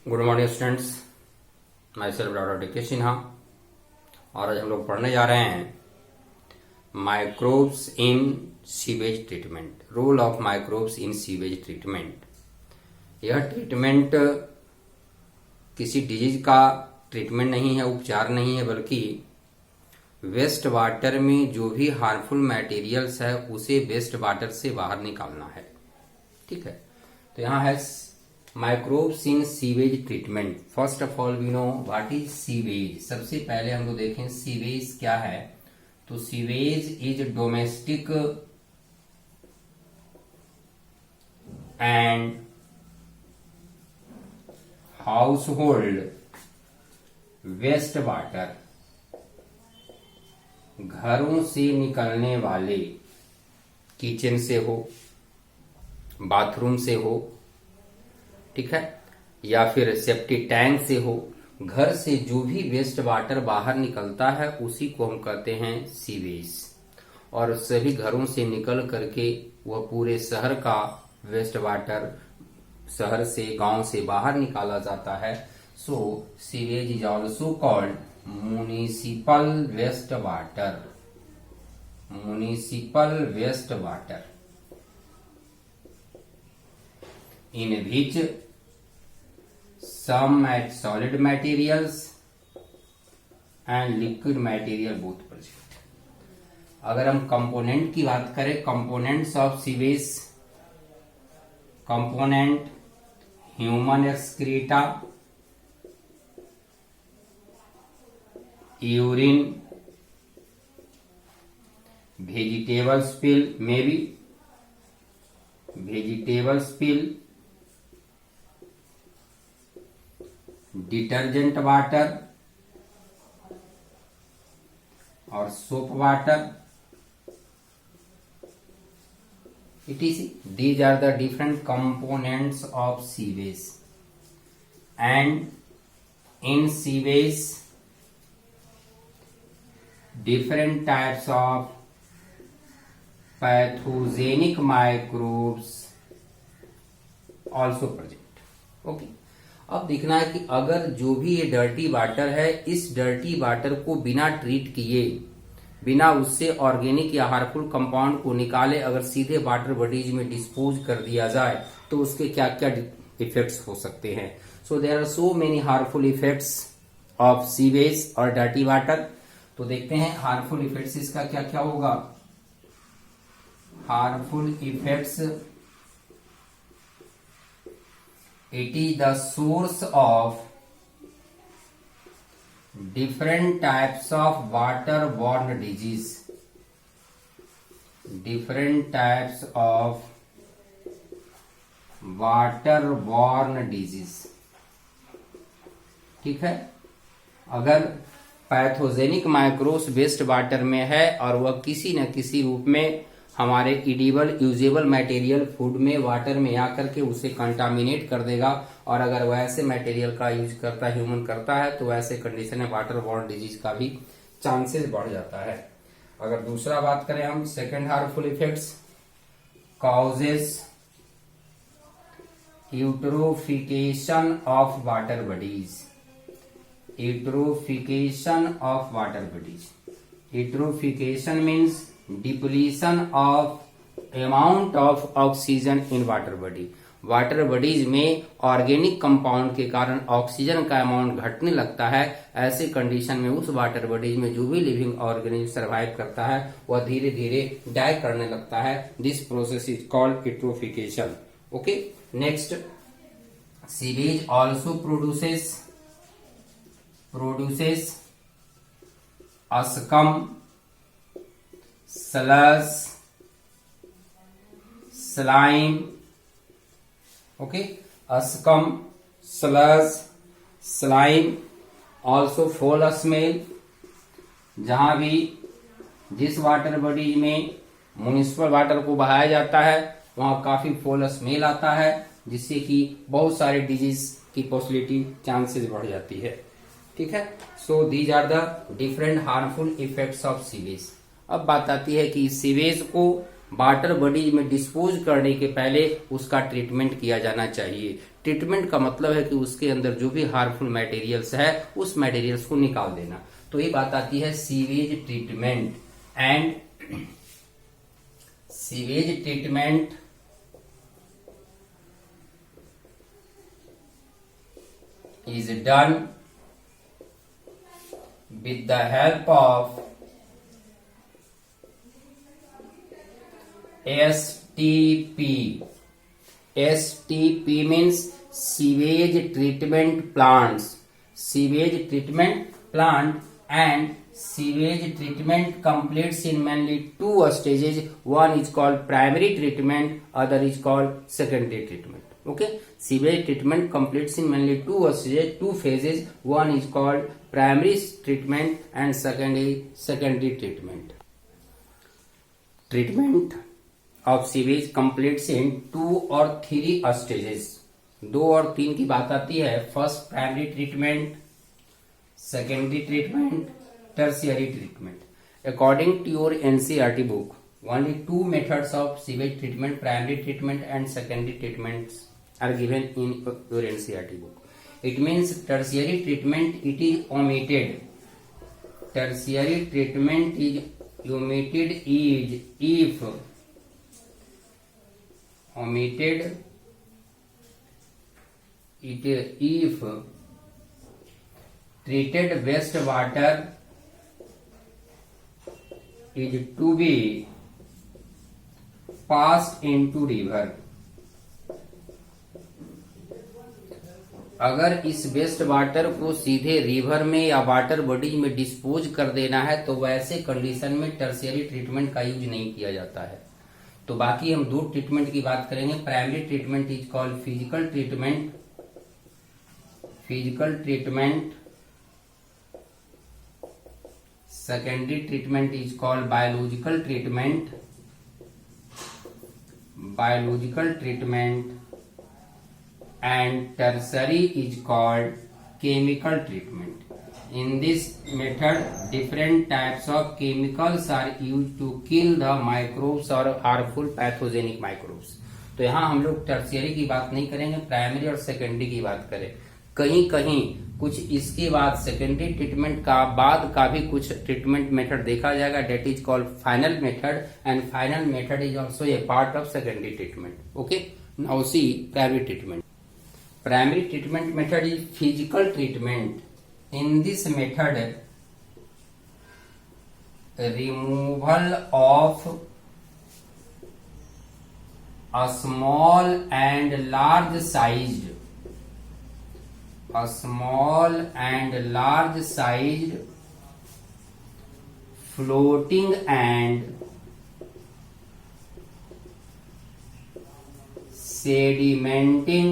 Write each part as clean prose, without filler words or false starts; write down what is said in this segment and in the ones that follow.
Good morning students, my self doctor D के सिन्हा। और आज हम लोग पढ़ने जा रहे हैं microbes in sewage treatment, role of microbes in sewage treatment. यह ट्रीटमेंट किसी डिजीज का ट्रीटमेंट नहीं है, उपचार नहीं है, बल्कि वेस्ट वाटर में जो भी हार्मफुल मटेरियल्स है उसे वेस्ट वाटर से बाहर निकालना है। ठीक है, तो यहाँ है microbes in sewage treatment. First of all we know what is sewage. सबसे पहले हम लोग देखें सीवेज क्या है। तो sewage is domestic and household waste water, घरों से निकलने वाले, किचन से हो, बाथरूम से हो, ठीक है, या फिर सेप्टी टैंक से हो, घर से जो भी वेस्ट वाटर बाहर निकलता है उसी को हम कहते हैं सीवेज। और सभी घरों से निकल करके वह पूरे शहर का वेस्ट वाटर शहर से, गांव से बाहर निकाला जाता है। So sewage is also called municipal waste water. Municipal waste water in which some solid materials and liquid material both present। अगर हम कंपोनेंट की बात करें, components of sewage, component human excreta, urine, vegetable spill, may be vegetable spill, detergent water और soap water, it is these are the different components of sewage. And in sewage different types of pathogenic microbes also present. Okay, अब देखना है कि अगर जो भी ये dirty water है, इस डर्टी वाटर को बिना ट्रीट किए, बिना उससे ऑर्गेनिक या हार्मफुल कंपाउंड को निकाले अगर सीधे वाटर बॉडीज में डिस्पोज कर दिया जाए तो उसके क्या क्या इफेक्ट्स हो सकते हैं। So there are so many harmful effects of sewage और डर्टी वाटर। तो देखते हैं हार्मफुल इफेक्ट्स इसका क्या क्या होगा। Harmful effects, it is the source of different types of waterborne disease, different types of waterborne disease। ठीक है, अगर पैथोजेनिक माइक्रोब्स वेस्ट वाटर में है और वह किसी न किसी रूप में हमारे इडिबल यूजेबल मटेरियल फूड में, वाटर में आकर के उसे कंटामिनेट कर देगा, और अगर वैसे मटेरियल का यूज करता ह्यूमन करता है तो वैसे कंडीशन में वाटर बॉर्न डिजीज का भी चांसेस बढ़ जाता है। अगर दूसरा बात करें हम, second harmful effects, causes eutrophication of water bodies. Eutrophication of water bodies, eutrophication means depletion of amount of oxygen in water body. Water bodies में ऑर्गेनिक कंपाउंड के कारण ऑक्सीजन का अमाउंट घटने लगता है। ऐसे कंडीशन में उस वाटर बॉडीज में जो भी लिविंग ऑर्गेनिज्म सर्वाइव करता है वह धीरे धीरे डाई करने लगता है। This process is called eutrophication. Okay, next, sewage also produces scum, sludge, slime, okay, scum, sludge, slime, also foul smell। जहां भी जिस वाटर बॉडी में म्युनिसिपल वाटर को बहाया जाता है वहां काफी फोल स्मेल आता है, जिससे कि बहुत सारे डिजीज की पॉसिबिलिटी, चांसेस बढ़ जाती है। ठीक है, so these are the different harmful effects of sewage. अब बात आती है कि सीवेज को वाटर बॉडीज में डिस्पोज करने के पहले उसका ट्रीटमेंट किया जाना चाहिए। ट्रीटमेंट का मतलब है कि उसके अंदर जो भी हार्मफुल मटेरियल्स है उस मटेरियल्स को निकाल देना। तो ये बात आती है sewage treatment. And sewage treatment is done with the help of STP. STP means sewage treatment plants. Sewage treatment plant and sewage treatment completes in mainly two stages. One is called primary treatment, other is called secondary treatment. Okay, sewage treatment completes in mainly two stages, two phases. One is called primary treatment and secondary treatment. Treatment of sewage completes in 2 or 3 stages. 2 और 3 की बात आती है। First primary treatment, secondary treatment, tertiary treatment. According to your NCERT book, only 2 methods of sewage treatment, primary treatment and secondary treatments are given in your NCERT book. It means tertiary treatment, it is omitted. Tertiary treatment is omitted is if treated wastewater is to be passed into river. अगर इस waste water को सीधे river में या water bodies में dispose कर देना है तो वैसे कंडीशन में टर्शियरी ट्रीटमेंट का यूज नहीं किया जाता है। तो बाकी हम 2 ट्रीटमेंट की बात करेंगे। Primary treatment is called physical treatment, secondary treatment is called biological treatment and tertiary is called chemical treatment. In this method, different types of chemicals are used to kill the microbes or harmful pathogenic microbes. तो यहाँ हम लोग tertiary की बात नहीं करेंगे, primary और secondary की बात करें। कहीं कहीं कुछ इसके बाद सेकेंडरी ट्रीटमेंट का बाद का भी कुछ ट्रीटमेंट मेथड देखा जाएगा, that is called final method, and final method is also a part of secondary treatment. Okay, now see primary treatment. Primary treatment method is physical treatment. In this method, removal of a small and large sized floating and sedimenting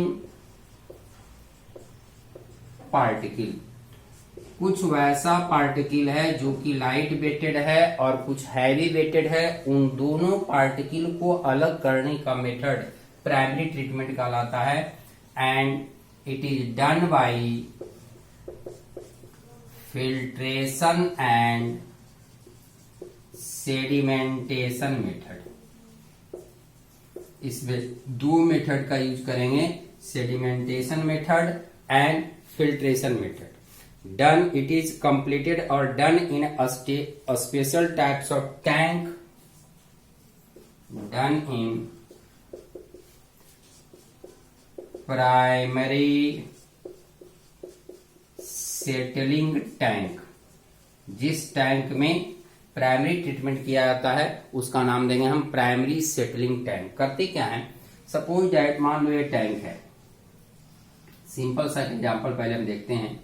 particle. कुछ वैसा particle है जो कि light weighted है और कुछ heavy weighted है, उन दोनों पार्टिकल को अलग करने का मेथड प्राइमरी ट्रीटमेंट कहलाता है। And it is done by filtration and sedimentation method. इसमें 2 मेथड का यूज करेंगे, sedimentation method and filtration method. Done, it is completed or done in a special types of tank, done in primary settling tank। जिस tank में primary treatment किया जाता है उसका नाम देंगे हम प्राइमरी सेटलिंग टैंक। करते क्या है, सपोज दैट मान लो ये टैंक है, सिंपल सा एग्जांपल पहले हम देखते हैं।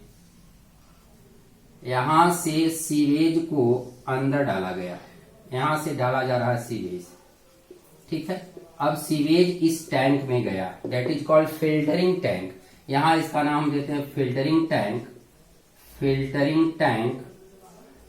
यहां से सीवेज को अंदर डाला गया, यहां से डाला जा रहा है सीवेज, ठीक है। अब सीवेज इस टैंक में गया, that is called filtering tank. यहां इसका नाम देते हैं filtering tank.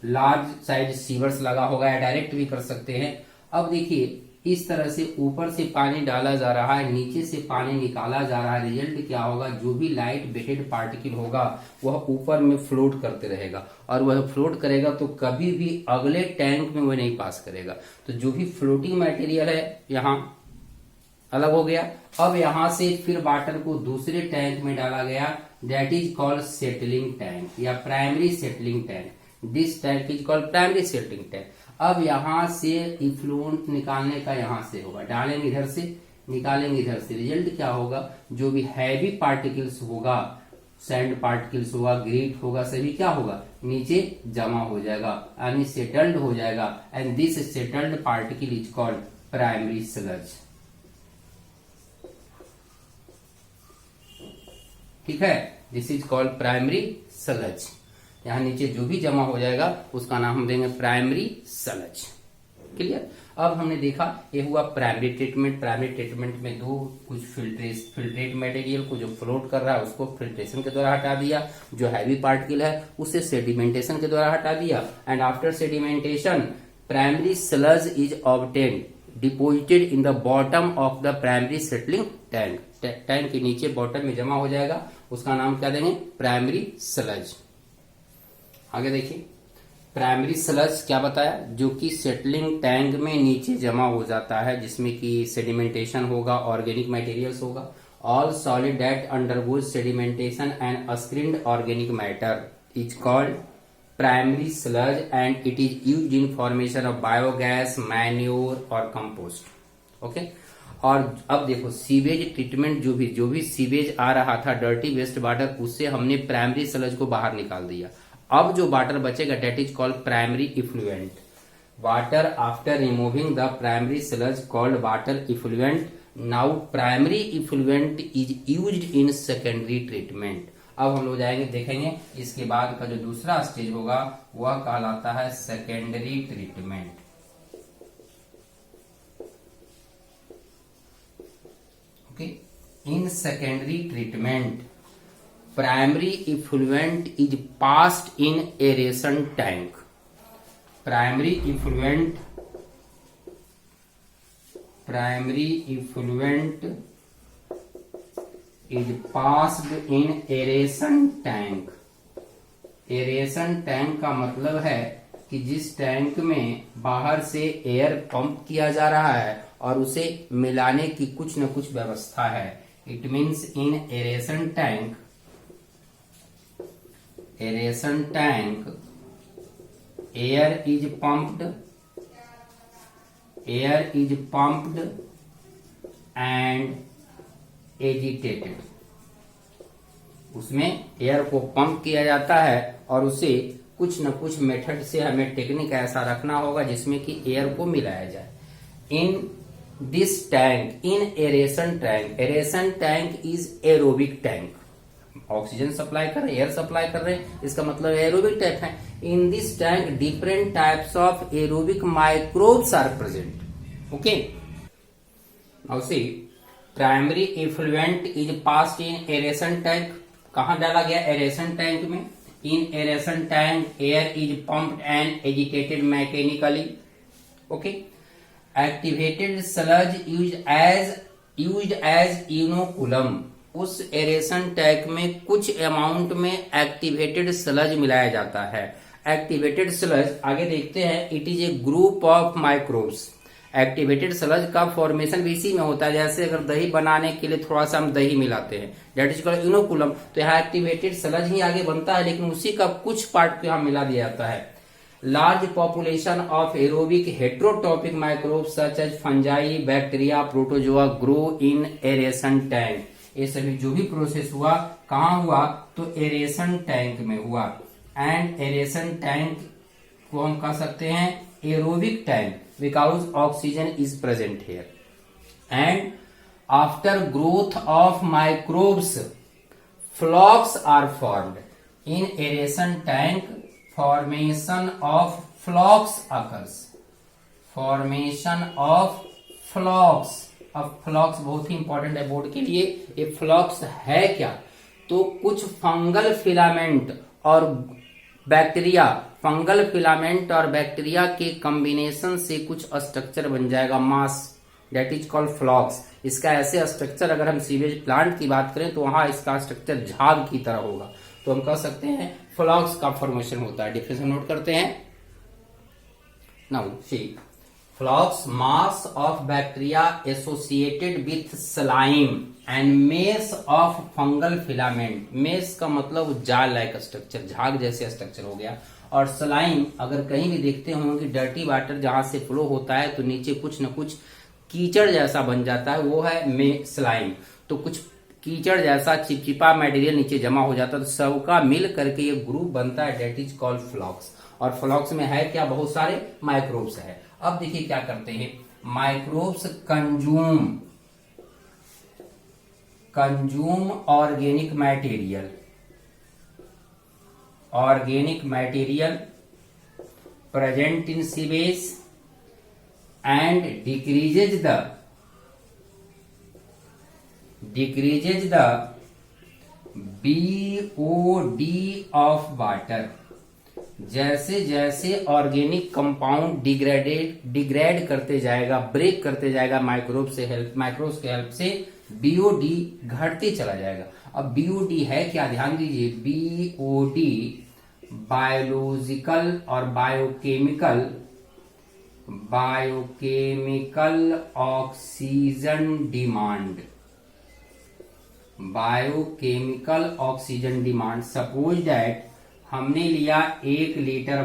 Large size sewers लगा होगा या डायरेक्ट भी कर सकते हैं। अब देखिए इस तरह से ऊपर से पानी डाला जा रहा है, नीचे से पानी निकाला जा रहा है। रिजल्ट क्या होगा, जो भी लाइट वेटेड पार्टिकल होगा वह ऊपर में फ्लोट करते रहेगा, और वह फ्लोट करेगा तो कभी भी अगले टैंक में वह नहीं पास करेगा। तो जो भी फ्लोटिंग मटेरियल है यहाँ अलग हो गया। अब यहां से फिर वाटर को दूसरे टैंक में डाला गया, that is called settling tank या primary settling tank. This tank is called primary settling tank. अब यहां से इफ्लुएंट निकालने का यहां से होगा, डालेंगे इधर से, निकालेंगे इधर से। रिजल्ट क्या होगा, जो भी हैवी पार्टिकल्स होगा, सैंड पार्टिकल्स होगा, ग्रेट होगा, सभी क्या होगा, नीचे जमा हो जाएगा, यानी सेटल्ड हो जाएगा। And this settled particle is called primary sludge. ठीक है, this is called primary sludge. यहाँ नीचे जो भी जमा हो जाएगा उसका नाम हम देंगे प्राइमरी स्लज। क्लियर। अब हमने देखा ये हुआ प्राइमरी ट्रीटमेंट। प्राइमरी ट्रीटमेंट में दो कुछ फिल्ट्रेट मटेरियल को जो फ्लोट कर रहा है उसको फिल्ट्रेशन के द्वारा हटा दिया, जो हैवी पार्टिकल है उसे सेडिमेंटेशन के द्वारा हटा दिया। And after sedimentation primary sludge is obtained deposited in the bottom of the primary settling tank. Tank के नीचे बॉटम में जमा हो जाएगा, उसका नाम क्या देंगे, प्राइमरी स्लज। आगे देखिए, प्राइमरी स्लज क्या बताया, जो कि सेटलिंग टैंक में नीचे जमा हो जाता है, जिसमें कि सेडिमेंटेशन होगा, ऑर्गेनिक मटेरियल्स होगा। All solid that undergoes sedimentation and screened organic matter is called primary sludge and it is used in formation of biogas, manure और कंपोस्ट। ओके। और अब देखो सीवेज ट्रीटमेंट, जो भी सीवेज आ रहा था, डर्टी वेस्ट वाटर, उससे हमने प्राइमरी स्लज को बाहर निकाल दिया। अब जो वाटर बचेगा that is called primary effluent. Water after removing the primary sludge called water effluent. Now primary effluent is used in secondary treatment. अब हम लोग जाएंगे, देखेंगे इसके बाद का जो दूसरा स्टेज होगा वह कहलाता है secondary treatment. Okay. In secondary treatment primary effluent is passed in aeration tank. Primary effluent is passed in aeration tank. Aeration tank का मतलब है कि जिस टैंक में बाहर से एयर पंप किया जा रहा है और उसे मिलाने की कुछ न कुछ व्यवस्था है। It means in aeration tank air is pumped and agitated। उसमें एयर को पंप किया जाता है और उसे कुछ न कुछ मेथड से हमें टेक्निक ऐसा रखना होगा जिसमें कि एयर को मिलाया जाए। इन this tank, in aeration tank is aerobic tank. Oxygen supply कर रहे हैं, एयर सप्लाई कर रहे हैं, इसका मतलब एरोबिक टैंक है। In this tank different types of aerobic microbes are present. Okay. Now see primary effluent is passed in aeration tank. कहां डाला गया, एरेशन टैंक में। In aeration tank air is pumped and agitated mechanically. Okay. Activated sludge used as inoculum. उस aeration tank में कुछ amount में activated sludge मिलाया जाता है। एक्टिवेटेड स्लज आगे देखते हैं, it is a group of microbes. Activated sludge का फॉर्मेशन भी इसी में होता है, जैसे अगर दही बनाने के लिए थोड़ा सा हम दही मिलाते हैं, दैट इज कॉल्ड इनोकुलम। तो यहाँ एक्टिवेटेड स्लज ही आगे बनता है, लेकिन उसी का कुछ पार्ट को यहाँ मिला दिया जाता है। Large population of aerobic heterotrophic microbes such as fungi, bacteria, protozoa grow in aeration tank. ये सभी जो भी प्रोसेस हुआ कहाँ हुआ, तो एरेशन टैंक में हुआ। एंड एरेशन टैंक को हम कह सकते हैं aerobic tank because oxygen is present here. And after growth of microbes flocs are formed. In aeration tank formation of flocs occurs. Formation of flocs. अब फ्लॉक्स बहुत ही important है बोर्ड के लिए। ये फ्लॉक्स है क्या, तो कुछ फंगल फिलामेंट और बैक्टीरिया फंगल फिलामेंट और बैक्टीरिया के कॉम्बिनेशन से कुछ स्ट्रक्चर बन जाएगा, मास, दैट इज कॉल्ड फ्लॉक्स। इसका ऐसे स्ट्रक्चर, अगर हम सीवेज प्लांट की बात करें तो वहां इसका स्ट्रक्चर झाग की तरह होगा, तो हम कह सकते हैं फ्लॉक्स का फॉर्मेशन होता है। डिफिनेशन नोट करते हैं। Now see, flocs mass of bacteria associated with slime and mesh of fungal filament. Mesh का मतलब जाल लाइक स्ट्रक्चर, झाग जैसे स्ट्रक्चर हो गया। और स्लाइम, अगर कहीं भी देखते होंगे डर्टी वाटर जहां से फ्लो होता है तो नीचे कुछ न कुछ कीचड़ जैसा बन जाता है, वो है स्लाइम। तो कुछ कीचड़ जैसा चिपचिपा मटेरियल नीचे जमा हो जाता है, तो सबका मिल करके ये ग्रुप बनता है, डेट इज कॉल्ड फ्लॉक्स। और फ्लॉक्स में है क्या, बहुत सारे माइक्रोब्स है। अब देखिए क्या करते हैं, microbes consume organic material present in sewage and decreases the BOD of water। जैसे जैसे ऑर्गेनिक कंपाउंड डिग्रेड करते जाएगा, ब्रेक करते जाएगा माइक्रोब्स के हेल्प से बीओडी घटते चला जाएगा। अब बीओडी है क्या, ध्यान दीजिए, बीओडी बायोलॉजिकल और biochemical oxygen demand. Suppose that हमने लिया 1 लीटर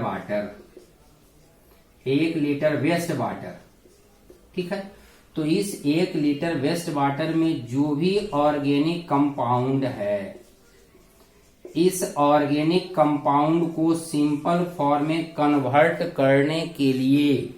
वेस्ट वाटर, ठीक है। तो इस 1 लीटर वेस्ट वाटर में जो भी ऑर्गेनिक कंपाउंड है, इस ऑर्गेनिक कंपाउंड को सिंपल फॉर्म में कन्वर्ट करने के लिए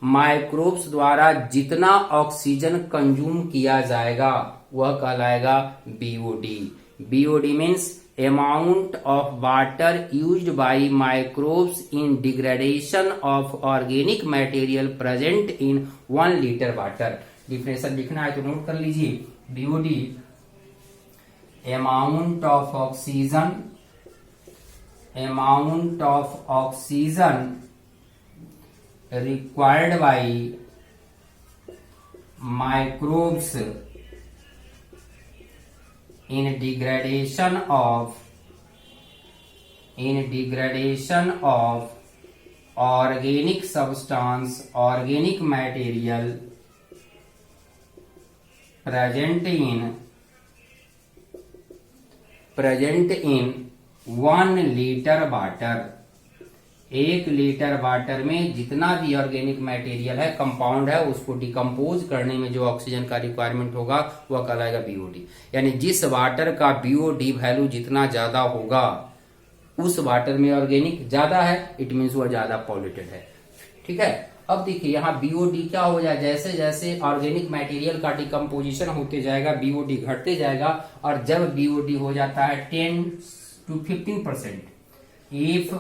माइक्रोब्स द्वारा जितना ऑक्सीजन कंज्यूम किया जाएगा वह कहलाएगा BOD. BOD means amount of water used by microbes in degradation of organic material present in 1 litre water. Definition लिखना है तो नोट कर लीजिए, BOD amount of oxygen required by microbes in degradation of organic substance, organic material present in 1 litre water. 1 litre water में जितना भी organic material है, compound है, उसको डिकम्पोज करने में जो ऑक्सीजन का रिक्वायरमेंट होगा वह कहलाएगा बीओडी। यानी जिस वाटर का बीओडी वैल्यू जितना ज्यादा होगा, उस वाटर में ऑर्गेनिक ज्यादा है, इट मीन्स वह ज्यादा पॉल्यूटेड है, ठीक है। अब देखिए यहाँ बीओडी क्या हो जाए, जैसे जैसे ऑर्गेनिक मटेरियल का डिकम्पोजिशन होते जाएगा बीओडी घटते जाएगा। और जब बीओडी हो जाता है 10 to 15%, if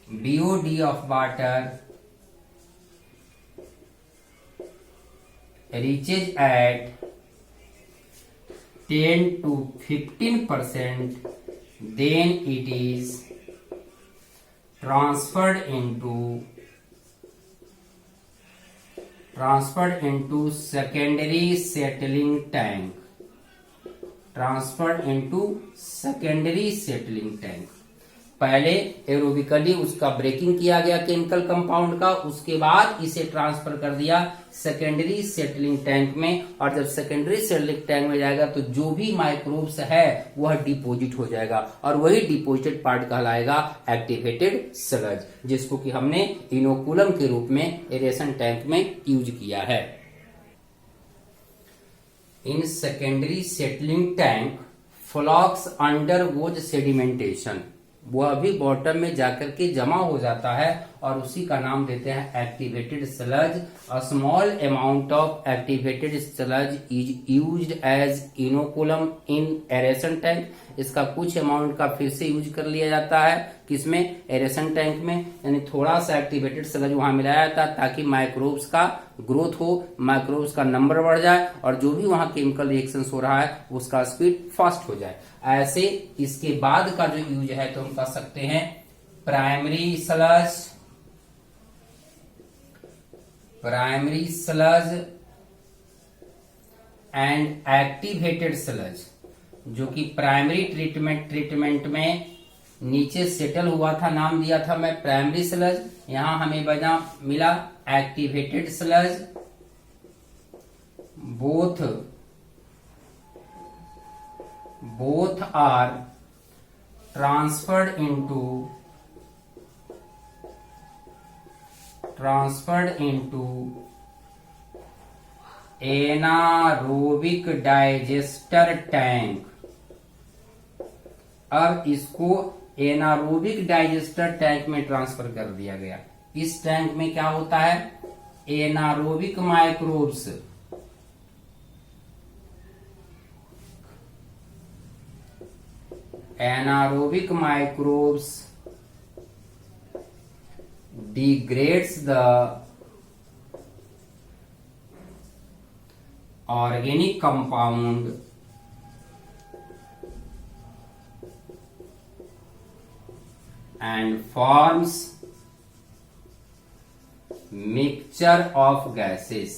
BOD of water reaches at 10 to 15%, then it is transferred into secondary settling tank। पहले एरोबिकली उसका ब्रेकिंग किया गया केमिकल कंपाउंड का, उसके बाद इसे ट्रांसफर कर दिया सेकेंडरी सेटलिंग टैंक में। और जब सेकेंडरी सेटलिंग टैंक में जाएगा तो जो भी माइक्रोब्स है वह डिपोजिट हो जाएगा, और वही डिपोजिटेड पार्ट कहलाएगा एक्टिवेटेड स्लज, जिसको कि हमने इनोकुलम के रूप में एरेशन टैंक में यूज किया है। In secondary settling tank flocs undergoes sedimentation, वह भी बॉटम में जाकर के जमा हो जाता है और उसी का नाम देते हैं activated sludge. A small amount of activated sludge is used as inoculum in aeration tank. इसका कुछ अमाउंट का फिर से यूज कर लिया जाता है, किसमें, एरेशन टैंक में। यानी थोड़ा सा एक्टिवेटेड स्लज वहां मिलाया जाता है ताकि माइक्रोब्स का ग्रोथ हो, माइक्रोब्स का नंबर बढ़ जाए और जो भी वहां केमिकल रिएक्शन हो रहा है उसका स्पीड फास्ट हो जाए। ऐसे इसके बाद का जो यूज है तो हम कह सकते हैं primary sludge and activated sludge, जो कि प्राइमरी ट्रीटमेंट में नीचे सेटल हुआ था, नाम दिया था मैं प्राइमरी स्लज, यहां हमें बना मिला activated sludge. Both are transferred into anaerobic digester tank. अब इसको एनारोबिक डाइजेस्टर टैंक में ट्रांसफर कर दिया गया। इस टैंक में क्या होता है, anaerobic microbes degrades the organic compound and forms mixture of gases।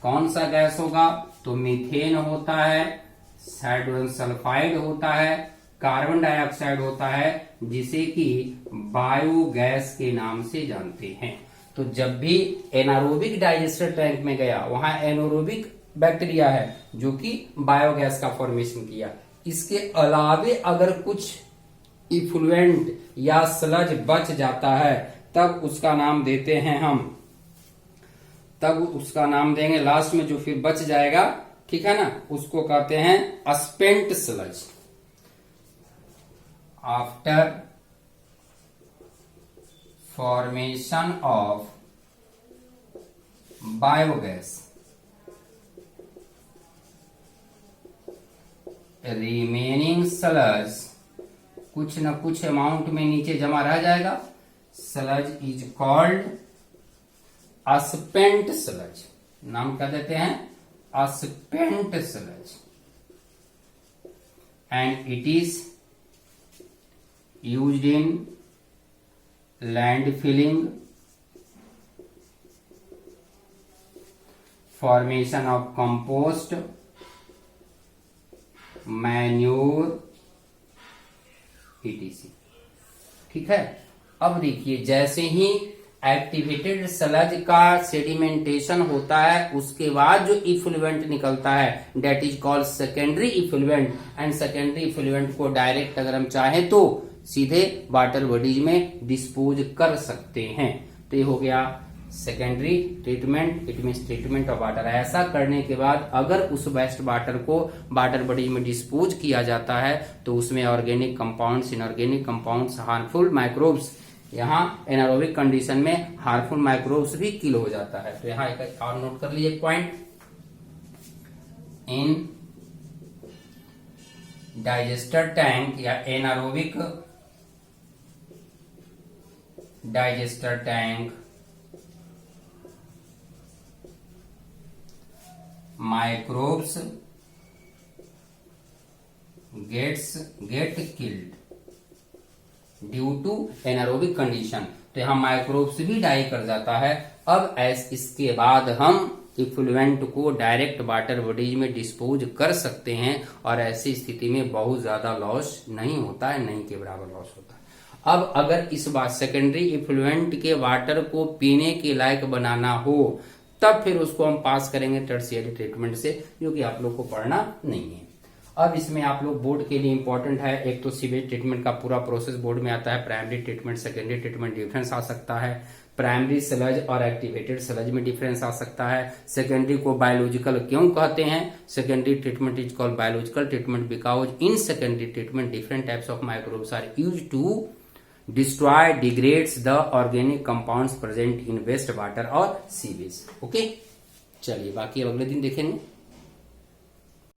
कौन सा गैस होगा, तो मीथेन होता है, हाइड्रोजन सल्फाइड होता है, कार्बन डाइऑक्साइड होता है, जिसे कि बायोगैस के नाम से जानते हैं। तो जब भी एनारोबिक डाइजेस्टर टैंक में गया, वहां एनारोबिक बैक्टीरिया है जो कि बायोगैस का फॉर्मेशन किया। इसके अलावे अगर कुछ इफ्लुएंट या स्लज बच जाता है, तब उसका नाम देते हैं देंगे लास्ट में, जो फिर बच जाएगा, ठीक है ना, उसको कहते हैं spent sludge. After formation of biogas, remaining sludge, कुछ न कुछ अमाउंट में नीचे जमा रह जाएगा, sludge is called spent sludge. नाम क्या देते हैं, spent sludge, and it is used in land filling, formation of compost, manure, etc। ठीक है। अब देखिए, जैसे ही एक्टिवेटेड स्लज का सेडिमेंटेशन होता है, उसके बाद जो इफ्लुएंट निकलता है, that is called secondary effluent. And secondary effluent को डायरेक्ट अगर हम चाहें तो सीधे वाटर बॉडीज में डिस्पोज कर सकते हैं। तो ये हो गया secondary treatment, it means treatment of water. ऐसा करने के बाद अगर उस वेस्ट वाटर को वाटर बॉडी में डिस्पोज किया जाता है, तो उसमें organic compounds, inorganic compounds, harmful microbes, यहाँ एनारोबिक कंडीशन में हार्मफुल माइक्रोब्स भी किल हो जाता है। तो यहाँ एक और नोट कर लीजिए पॉइंट, इन डाइजेस्टर टैंक या anaerobic digester tank, microbes get killed due to anaerobic condition. तो यहाँ माइक्रोब्स भी डाई कर जाता है। अब इसके बाद हम इफ्लुएंट को डायरेक्ट वाटर बॉडीज में डिस्पोज कर सकते हैं, और ऐसी स्थिति में बहुत ज्यादा लॉस नहीं होता है, नहीं के बराबर लॉस होता है। अब अगर इस बार सेकेंडरी इफ्लुएंट के वाटर को पीने के लायक बनाना हो, तब फिर उसको हम पास करेंगे टर्शियरी ट्रीटमेंट से, जो कि आप लोग को पढ़ना नहीं है। अब इसमें आप लोग बोर्ड के लिए इंपॉर्टेंट है, एक तो सीवेज ट्रीटमेंट का पूरा प्रोसेस बोर्ड में आता है। Primary treatment, secondary treatment, difference आ सकता है। प्राइमरी स्लज और एक्टिवेटेड स्लज में डिफरेंस आ सकता है। सेकेंडरी को बायोलॉजिकल क्यों कहते हैं, secondary treatment is called biological treatment because in secondary treatment different types of microbes are used to destroy, degrades the organic compounds present in waste water और sewage. Okay, चलिए बाकी अगले दिन देखेंगे।